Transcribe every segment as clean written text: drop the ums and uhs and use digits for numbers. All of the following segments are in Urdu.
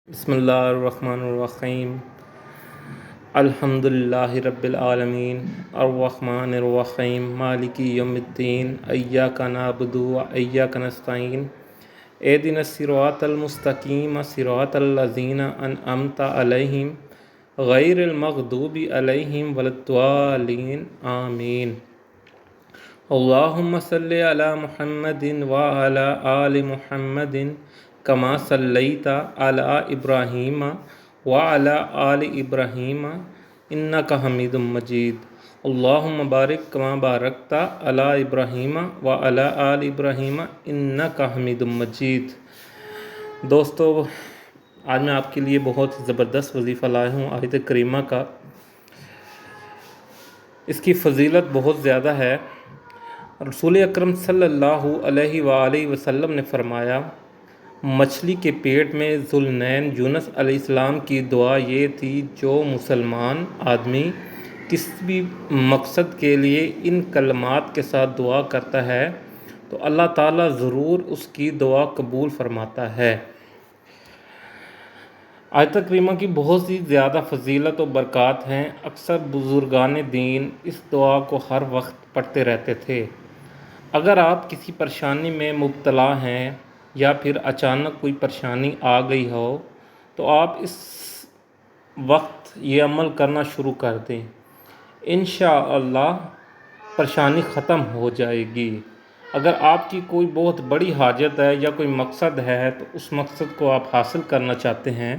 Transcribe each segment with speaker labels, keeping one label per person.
Speaker 1: بسم اللہ الرحمن الرحیم الحمدللہ رب العالمین الرحمن الرحیم مالک یوم الدین ایاک نعبد و ایاک نستعین اہدنا الصراط المستقیم صراط الذین انعمت علیہم غیر المغضوب علیہم ولا الضالین آمین۔ اللہم صلی علی محمد وعلی آل محمد کما صلیت علی ابراہیم وعلی آل ابراہیم انک حمید مجید۔ اللہم بارک کما بارکت علی ابراہیم وعلی آل ابراہیم انک حمید مجید۔ دوستو، آج میں آپ کے لیے بہت زبردست وظیفہ لایا ہوں آیت کریمہ کا۔ اس کی فضیلت بہت زیادہ ہے۔ رسول اکرم صلی اللہ علیہ وآلہ وسلم نے فرمایا، مچھلی کے پیٹ میں ذوالنین یونس علیہ السلام کی دعا یہ تھی، جو مسلمان آدمی کسی بھی مقصد کے لیے ان کلمات کے ساتھ دعا کرتا ہے تو اللہ تعالیٰ ضرور اس کی دعا قبول فرماتا ہے۔ آیت کریمہ کی بہت سی زیادہ فضیلت و برکات ہیں۔ اکثر بزرگان دین اس دعا کو ہر وقت پڑھتے رہتے تھے۔ اگر آپ کسی پریشانی میں مبتلا ہیں یا پھر اچانک کوئی پریشانی آ گئی ہو تو آپ اس وقت یہ عمل کرنا شروع کر دیں، انشاءاللہ پریشانی ختم ہو جائے گی۔ اگر آپ کی کوئی بہت بڑی حاجت ہے یا کوئی مقصد ہے تو اس مقصد کو آپ حاصل کرنا چاہتے ہیں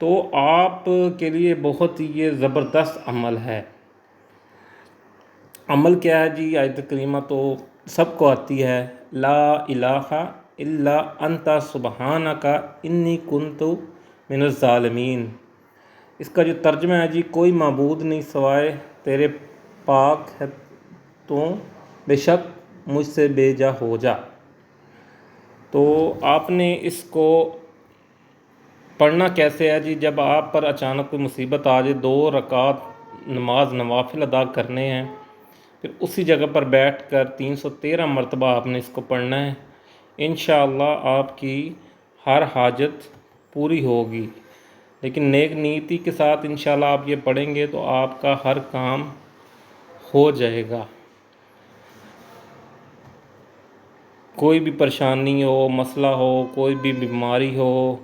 Speaker 1: تو آپ کے لیے بہت ہی یہ زبردست عمل ہے۔ عمل کیا ہے جی؟ آیت کریمہ تو سب کو آتی ہے، لا الہ الا انت سبحانک انی کنت من الظالمین۔ اس کا جو ترجمہ ہے جی، کوئی معبود نہیں سوائے تیرے، پاک ہے تو بے شک مجھ سے بے جا ہو جا۔ تو آپ نے اس کو پڑھنا کیسے ہے جی؟ جب آپ پر اچانک کوئی مصیبت آ جائے، 2 رکعت نماز نوافل ادا کرنے ہیں، پھر اسی جگہ پر بیٹھ کر 313 مرتبہ آپ نے اس کو پڑھنا ہے۔ انشاءاللہ آپ کی ہر حاجت پوری ہوگی، لیکن نیک نیتی کے ساتھ انشاءاللہ آپ یہ پڑھیں گے تو آپ کا ہر کام ہو جائے گا۔ کوئی بھی پریشانی ہو، مسئلہ ہو، کوئی بھی بیماری ہو،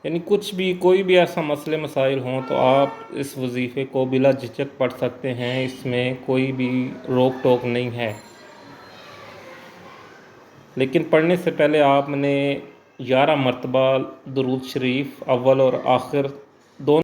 Speaker 1: یعنی کچھ بھی، کوئی بھی ایسا مسئلے مسائل ہوں تو آپ اس وظیفے کو بلا جھجک پڑھ سکتے ہیں۔ اس میں کوئی بھی روک ٹوک نہیں ہے، لیکن پڑھنے سے پہلے آپ نے 11 مرتبہ درود شریف اول اور آخر